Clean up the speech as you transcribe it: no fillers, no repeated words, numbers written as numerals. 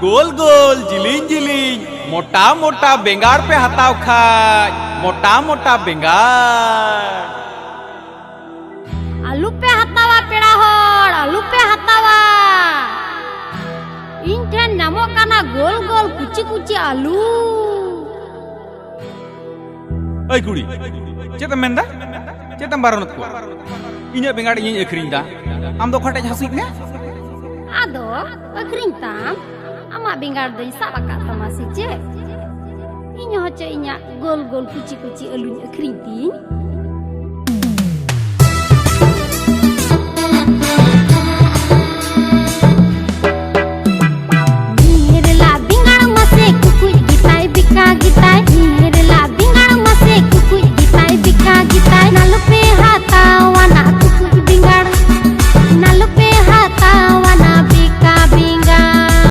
गोल गोल जिलिंग जिलिंग मोटा मोटा बेंगार पे हताव खाय मोटा मोटा बेंगार आलू पे हतावा पेड़ा होड़ आलू पे हतावा इन ठेन नामो काना गोल गोल कुची कुची आलू ऐ कुड़ी चेतम मेंदा चेतम बारनत को इन्या बेंगार इन्या अखरिंग दा आम दो खटे हसिक ने आदो अखरिंग ताम आमा बेंगार दई साबका तमा सिचे इन्या होचे इन्या गोल गोल कुची कुची आलू अखरिंग ती